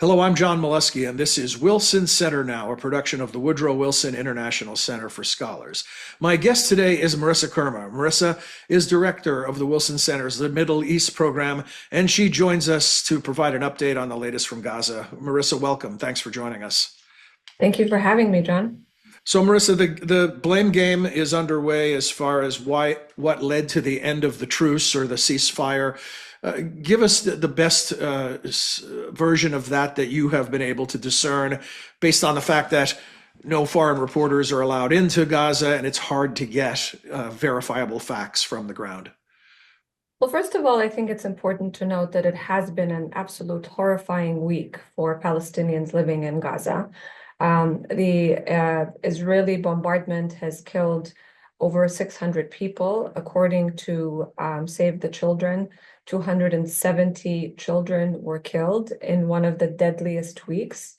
Hello, I'm John Molesky, and this is Wilson Center Now, a production of the Woodrow Wilson International Center for Scholars. My guest today is Merissa Khurma. Merissa is director of the Wilson Center's The Middle East program, and she joins us to provide an update on the latest from Gaza. Merissa, welcome. Thanks for joining us. Thank you for having me, John. So, Merissa, the blame game is underway as far as what led to the end of the truce or the ceasefire. Give us the best version of that you have been able to discern based on the fact that no foreign reporters are allowed into Gaza and it's hard to get verifiable facts from the ground. Well, first of all, I think it's important to note that it has been an absolute horrifying week for Palestinians living in Gaza. The Israeli bombardment has killed over 600 people, according to Save the Children. 270 children were killed in one of the deadliest weeks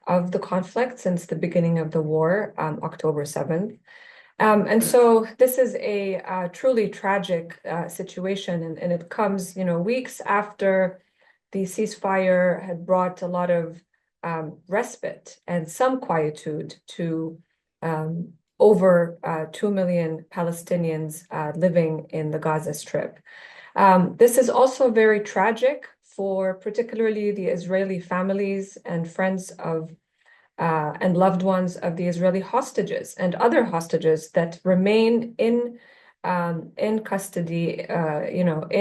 of the conflict since the beginning of the war, October 7th. And so this is a truly tragic situation, and it comes, weeks after the ceasefire had brought a lot of respite and some quietude to over 2 million Palestinians living in the Gaza Strip. This is also very tragic for particularly the Israeli families and friends of and loved ones of the Israeli hostages and other hostages that remain in custody, in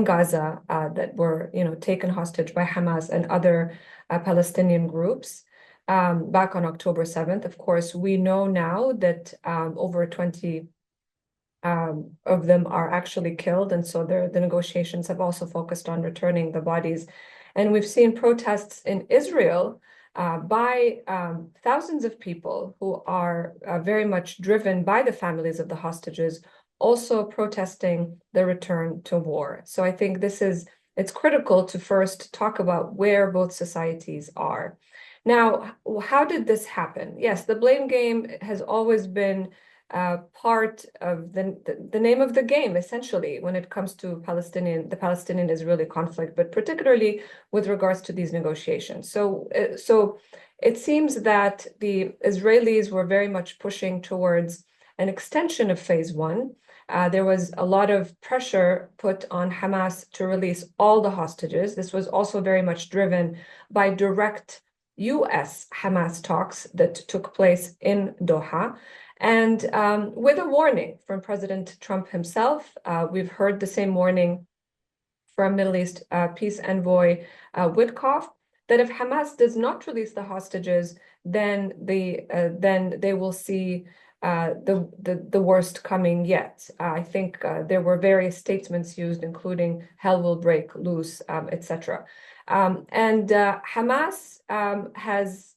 Gaza, that were, taken hostage by Hamas and other Palestinian groups back on October 7th. Of course, we know now that over 20 of them are actually killed, and so the negotiations have also focused on returning the bodies. And we've seen protests in Israel by thousands of people who are very much driven by the families of the hostages, also protesting the return to war. So I think it's critical to first talk about where both societies are. Now, how did this happen? Yes, the blame game has always been part of the name of the game, essentially, when it comes to the Palestinian-Israeli conflict, but particularly with regards to these negotiations. So it seems that the Israelis were very much pushing towards an extension of phase one. There was a lot of pressure put on Hamas to release all the hostages. This was also very much driven by direct U.S. Hamas talks that took place in Doha. And with a warning from President Trump himself. We've heard the same warning from Middle East peace envoy Witkoff, that if Hamas does not release the hostages, then they will see the worst coming yet. I think there were various statements used, including "hell will break loose," etc. And Hamas has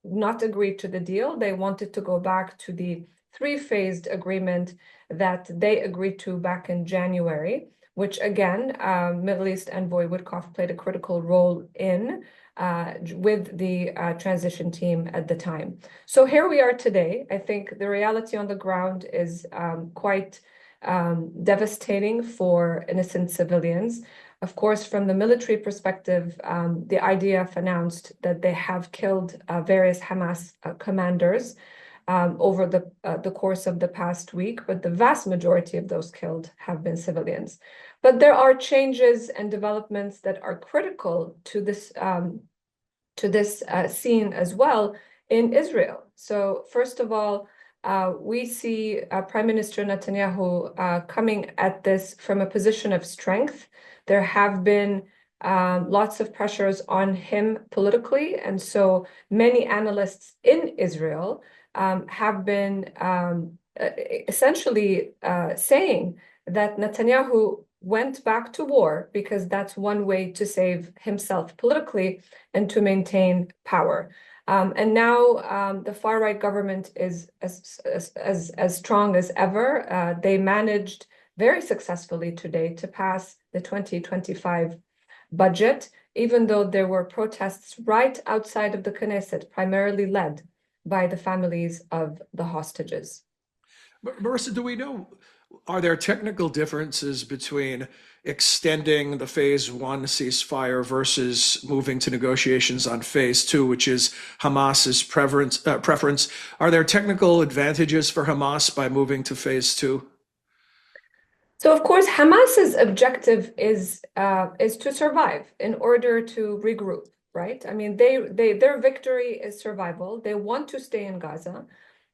not agreed to the deal. They wanted to go back to the three-phased agreement that they agreed to back in January, which again, Middle East envoy Witkoff played a critical role in with the transition team at the time. So here we are today. I think the reality on the ground is quite devastating for innocent civilians. Of course, from the military perspective, the IDF announced that they have killed various Hamas commanders over the course of the past week, but the vast majority of those killed have been civilians. But there are changes and developments that are critical to this scene as well in Israel. So first of all, we see Prime Minister Netanyahu coming at this from a position of strength. There have been lots of pressures on him politically, and so many analysts in Israel have been essentially saying that Netanyahu went back to war because that's one way to save himself politically and to maintain power. And now the far-right government is as strong as ever. They managed very successfully today to pass the 2025 budget, even though there were protests right outside of the Knesset, primarily led by the families of the hostages. Marissa, do we know, are there technical differences between extending the phase one ceasefire versus moving to negotiations on phase two, which is Hamas's preference. Are there technical advantages for Hamas by moving to phase two? So of course, Hamas's objective is to survive in order to regroup, right? I mean, their victory is survival. They want to stay in Gaza.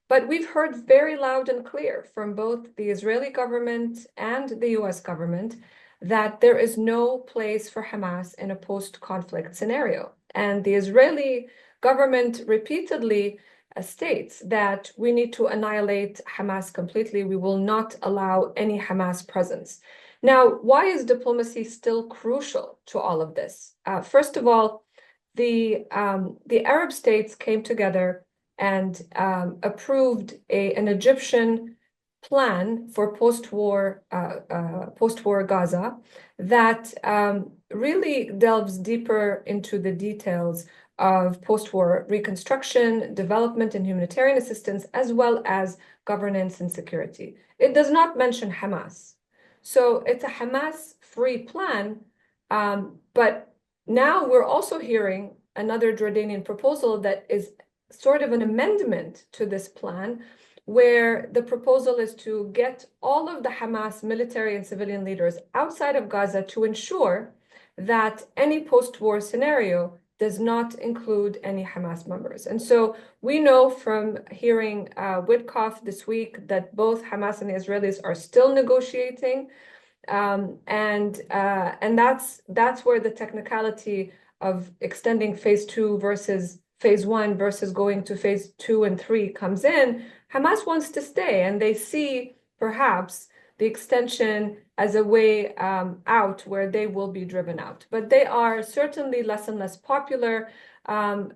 But we've heard very loud and clear from both the Israeli government and the US government that there is no place for Hamas in a post-conflict scenario. And the Israeli government repeatedly states that we need to annihilate Hamas completely. We will not allow any Hamas presence. Now, why is diplomacy still crucial to all of this? First of all, the Arab states came together and approved an Egyptian plan for post-war Gaza that really delves deeper into the details of post-war reconstruction, development, and humanitarian assistance, as well as governance and security. It does not mention Hamas. So it's a Hamas-free plan, but now we're also hearing another Jordanian proposal that is sort of an amendment to this plan, where the proposal is to get all of the Hamas military and civilian leaders outside of Gaza to ensure that any post-war scenario does not include any Hamas members. And so we know from hearing Witkoff this week that both Hamas and the Israelis are still negotiating. And that's where the technicality of extending phase two versus phase one versus going to phase two and three comes in. Hamas wants to stay, and they see perhaps the extension as a way out where they will be driven out. But they are certainly less and less popular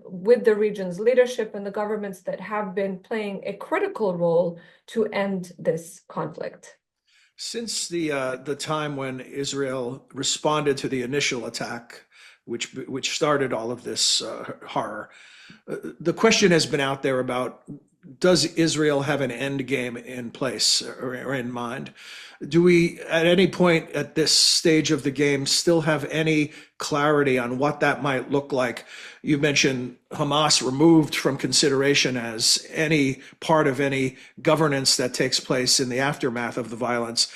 with the region's leadership and the governments that have been playing a critical role to end this conflict. Since the time when Israel responded to the initial attack, which started all of this horror, the question has been out there about, does Israel have an end game in place or in mind? Do we, at any point at this stage of the game, still have any clarity on what that might look like? You mentioned Hamas removed from consideration as any part of any governance that takes place in the aftermath of the violence.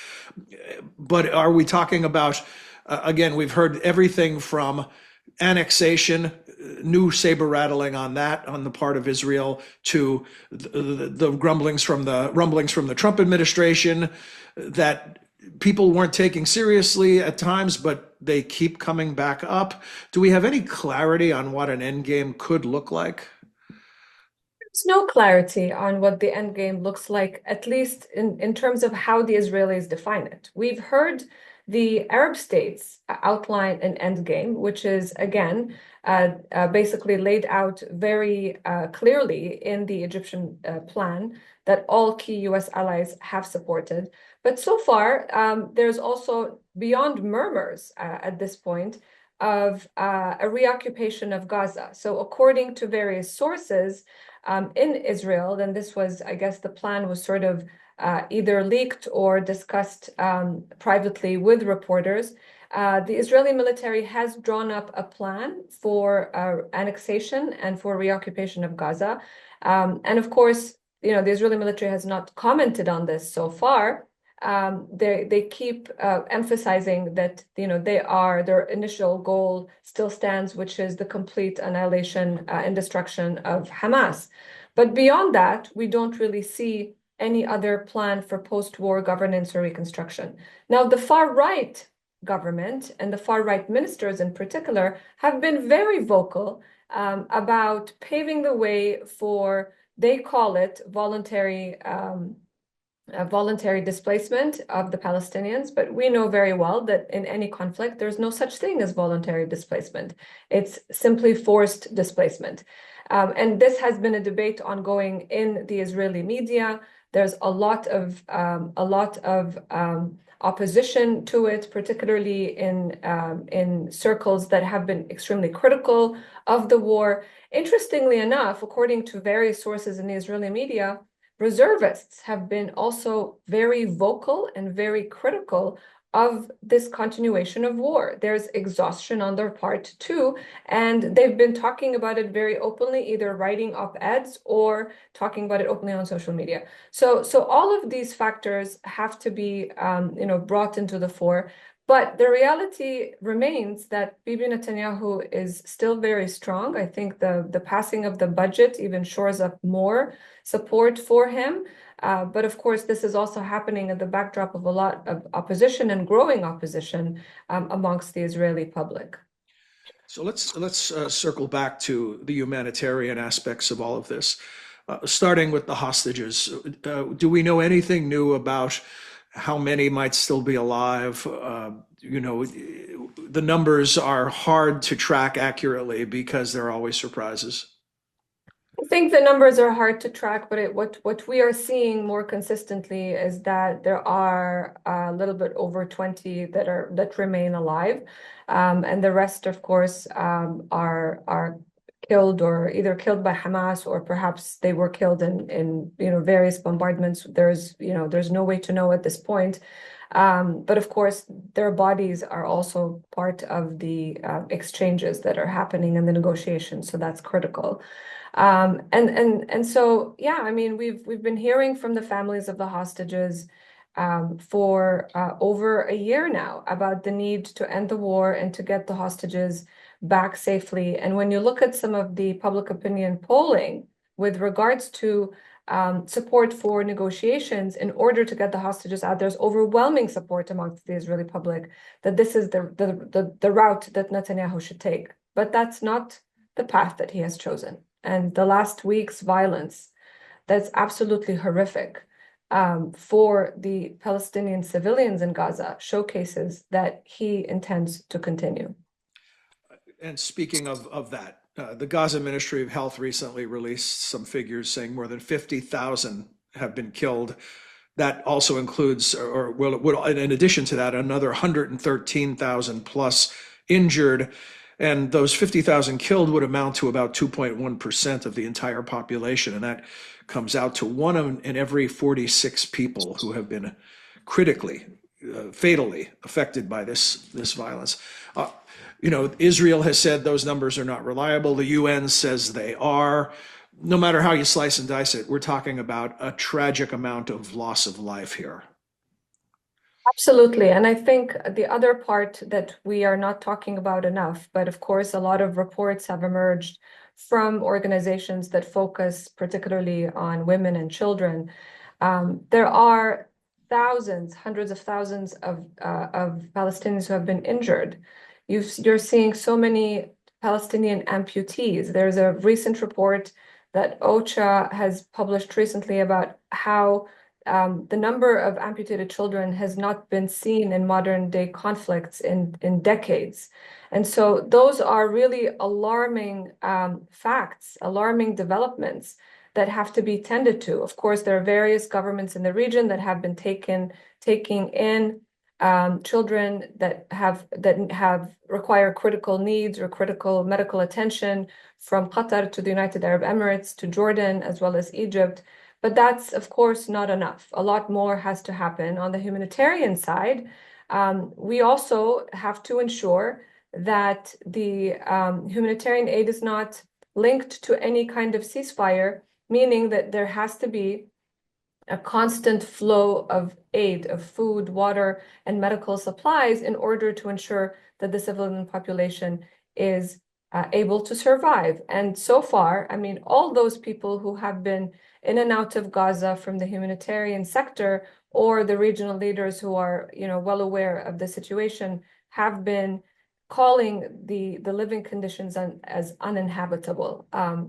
But are we talking about, again, we've heard everything from annexation, new saber rattling on that on the part of Israel, to the rumblings from the Trump administration that people weren't taking seriously at times, but they keep coming back up. Do we have any clarity on what an endgame could look like? There's no clarity on what the end game looks like, at least in terms of how the Israelis define it. We've heard the Arab states outline an end game, which is, again, basically laid out very clearly in the Egyptian plan that all key US allies have supported. But so far, there's also, beyond murmurs at this point, of a reoccupation of Gaza. So according to various sources in Israel, then this was, I guess the plan was sort of either leaked or discussed privately with reporters. The Israeli military has drawn up a plan for annexation and for reoccupation of Gaza. And of course, the Israeli military has not commented on this so far. They keep emphasizing that their initial goal still stands, which is the complete annihilation and destruction of Hamas. But beyond that, we don't really see any other plan for post-war governance or reconstruction. Now, the far-right government and the far-right ministers in particular have been very vocal about paving the way for, they call it voluntary displacement of the Palestinians, but we know very well that in any conflict, there's no such thing as voluntary displacement. It's simply forced displacement. And this has been a debate ongoing in the Israeli media. There's a lot of opposition to it, particularly in circles that have been extremely critical of the war. Interestingly enough, according to various sources in the Israeli media, reservists have been also very vocal and very critical of this continuation of war. There's exhaustion on their part too, and they've been talking about it very openly, either writing op-eds or talking about it openly on social media. So all of these factors have to be, brought into the fore. But the reality remains that Bibi Netanyahu is still very strong. I think the passing of the budget even shores up more support for him. But of course, this is also happening at the backdrop of a lot of opposition and growing opposition amongst the Israeli public. So let's circle back to the humanitarian aspects of all of this, starting with the hostages. Do we know anything new about how many might still be alive? The numbers are hard to track accurately because there are always surprises. I think the numbers are hard to track, but what we are seeing more consistently is that there are a little bit over 20 that remain alive, and the rest, of course, are killed or either killed by Hamas or perhaps they were killed in various bombardments. There's no way to know at this point. But of course, their bodies are also part of the exchanges that are happening in the negotiations, so that's critical. And so yeah, I mean, we've been hearing from the families of the hostages for over a year now about the need to end the war and to get the hostages back safely. And when you look at some of the public opinion polling with regards to support for negotiations in order to get the hostages out, there's overwhelming support amongst the Israeli public that this is the route that Netanyahu should take. But that's not the path that he has chosen. And the last week's violence, that's absolutely horrific for the Palestinian civilians in Gaza, showcases that he intends to continue. And speaking of that, the Gaza Ministry of Health recently released some figures saying more than 50,000 have been killed. That also includes, or will, in addition to that, another 113,000 plus injured. And those 50,000 killed would amount to about 2.1% of the entire population. And that comes out to one in every 46 people who have been critically, fatally affected by this violence. Israel has said those numbers are not reliable. The UN says they are. No matter how you slice and dice it, we're talking about a tragic amount of loss of life here. Absolutely. And I think the other part that we are not talking about enough, but of course, a lot of reports have emerged from organizations that focus particularly on women and children. There are thousands, hundreds of thousands of Palestinians who have been injured. You're seeing so many Palestinian amputees. There's a recent report that OCHA has published recently about how the number of amputated children has not been seen in modern day conflicts in decades. And so those are really alarming facts, alarming developments that have to be tended to. Of course, there are various governments in the region that have been taking in children that have require critical needs or critical medical attention, from Qatar to the United Arab Emirates to Jordan as well as Egypt. But that's, of course, not enough. A lot more has to happen. On the humanitarian side, we also have to ensure that the humanitarian aid is not linked to any kind of ceasefire, meaning that there has to be a constant flow of aid, of food, water, and medical supplies in order to ensure that the civilian population is able to survive. And so far, I mean, all those people who have been in and out of Gaza from the humanitarian sector or the regional leaders who are, well aware of the situation have been calling the living conditions as uninhabitable.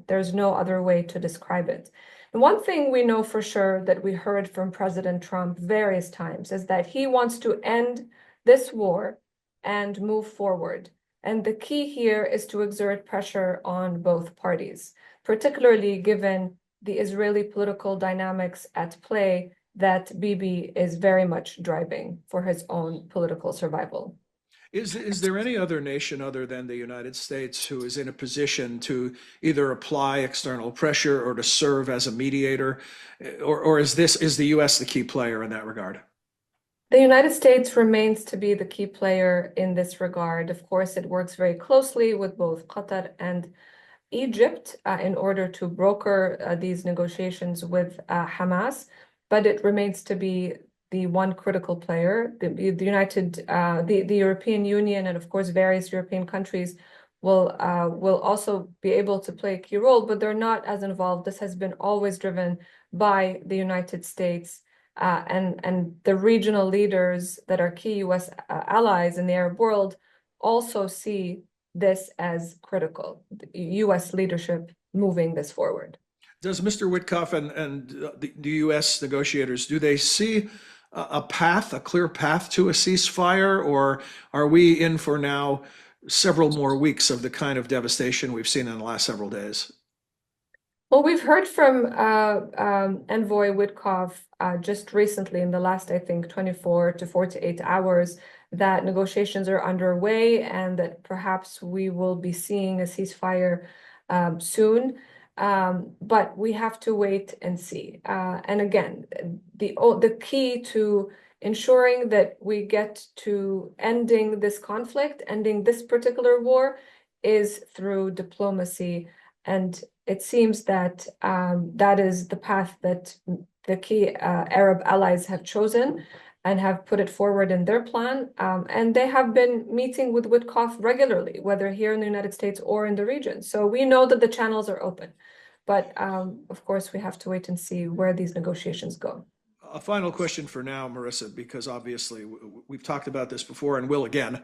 There's no other way to describe it. And one thing we know for sure that we heard from President Trump various times is that he wants to end this war and move forward. And the key here is to exert pressure on both parties, particularly given the Israeli political dynamics at play that Bibi is very much driving for his own political survival. Is there any other nation other than the United States who is in a position to either apply external pressure or to serve as a mediator, or is the U.S. the key player in that regard? The United States remains to be the key player in this regard. Of course, it works very closely with both Qatar and Egypt in order to broker these negotiations with Hamas, but it remains to be the one critical player. The European Union, and of course various European countries will also be able to play a key role, but they're not as involved. This has been always driven by the United States. And the regional leaders that are key US allies in the Arab world also see this as critical, US leadership moving this forward. Does Mr. Witkoff and the U.S. negotiators, do they see a path, a clear path to a ceasefire, or are we in for now several more weeks of the kind of devastation we've seen in the last several days? Well, we've heard from Envoy Witkoff just recently in the last, I think, 24 to 48 hours that negotiations are underway and that perhaps we will be seeing a ceasefire soon. But we have to wait and see. And again, the key to ensuring that we get to ending this conflict, ending this particular war, is through diplomacy. And it seems that that is the path that the key Arab allies have chosen and have put it forward in their plan. And they have been meeting with Witkoff regularly, whether here in the United States or in the region. So we know that the channels are open. But of course, we have to wait and see where these negotiations go. A final question for now, Merissa, because obviously we've talked about this before and will again.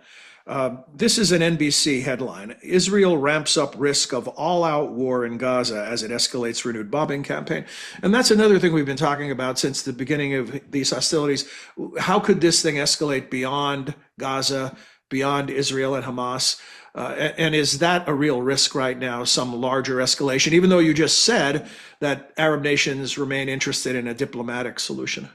This is an NBC headline. Israel ramps up risk of all-out war in Gaza as it escalates renewed bombing campaign. And that's another thing we've been talking about since the beginning of these hostilities. How could this thing escalate beyond Gaza, beyond Israel and Hamas? And is that a real risk right now, some larger escalation, even though you just said that Arab nations remain interested in a diplomatic solution?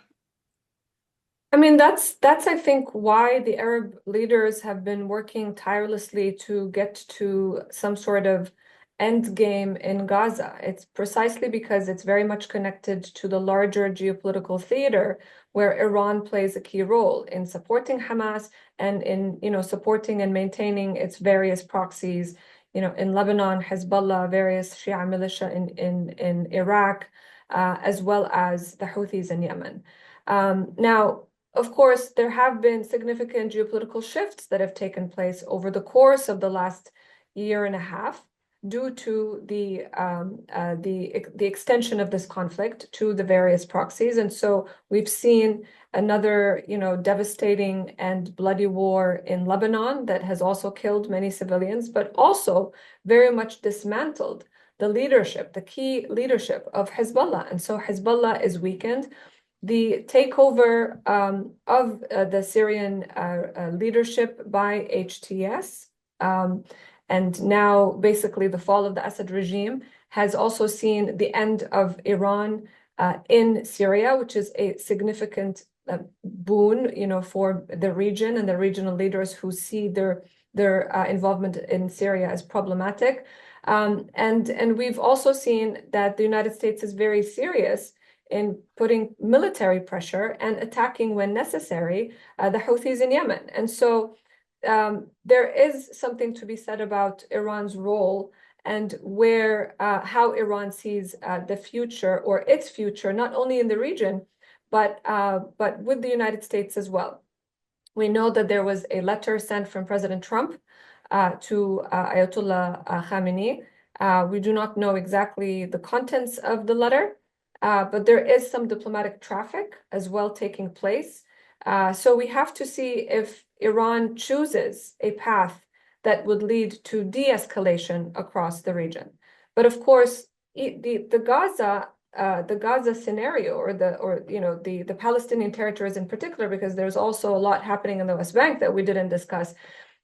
I mean, that's I think why the Arab leaders have been working tirelessly to get to some sort of end game in Gaza. It's precisely because it's very much connected to the larger geopolitical theater where Iran plays a key role in supporting Hamas and in, supporting and maintaining its various proxies, in Lebanon, Hezbollah, various Shia militia in Iraq, as well as the Houthis in Yemen. Now, of course, there have been significant geopolitical shifts that have taken place over the course of the last year and a half due to the extension of this conflict to the various proxies. And so we've seen another, devastating and bloody war in Lebanon that has also killed many civilians, but also very much dismantled the leadership, the key leadership of Hezbollah. And so Hezbollah is weakened. The takeover of the Syrian leadership by HTS and now basically the fall of the Assad regime has also seen the end of Iran in Syria, which is a significant boon, for the region and the regional leaders who see their involvement in Syria as problematic. And we've also seen that the United States is very serious in putting military pressure and attacking when necessary the Houthis in Yemen. And so there is something to be said about Iran's role and how Iran sees the future or its future, not only in the region, but with the United States as well. We know that there was a letter sent from President Trump to Ayatollah Khamenei. We do not know exactly the contents of the letter, but there is some diplomatic traffic as well taking place. So we have to see if Iran chooses a path that would lead to de-escalation across the region. But of course, the Gaza scenario, or the Palestinian territories in particular, because there's also a lot happening in the West Bank that we didn't discuss,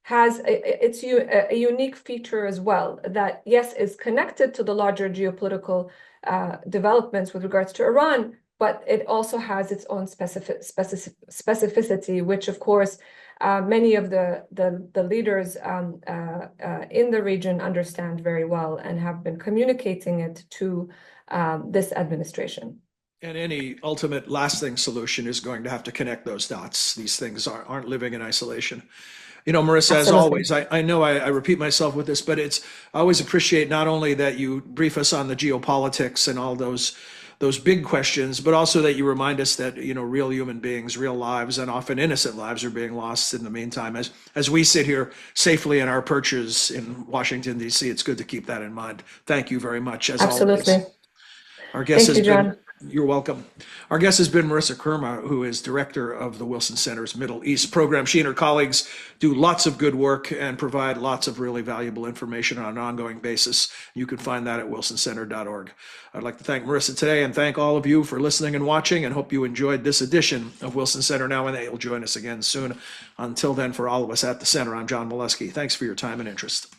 has a unique feature as well that, yes, is connected to the larger geopolitical developments with regards to Iran, but it also has its own specificity, which of course many of the leaders in the region understand very well and have been communicating it to this administration. And any ultimate lasting solution is going to have to connect those dots. These things aren't living in isolation. Marissa, as Absolutely. always, I know I repeat myself with this, but I always appreciate not only that you brief us on the geopolitics and all those big questions, but also that you remind us that, real human beings, real lives, and often innocent lives are being lost in the meantime. As we sit here safely in our perches in Washington, D.C., it's good to keep that in mind. Thank you very much, as always. Absolutely. Our guest Thank has you, been, John. you're welcome. Our guest has been Merissa Khurma, who is director of the Wilson Center's Middle East program. She and her colleagues do lots of good work and provide lots of really valuable information on an ongoing basis. You can find that at wilsoncenter.org. I'd like to thank Merissa today and thank all of you for listening and watching, and hope you enjoyed this edition of Wilson Center Now, and that you'll join us again soon. Until then, for all of us at the Center, I'm John Molesky. Thanks for your time and interest.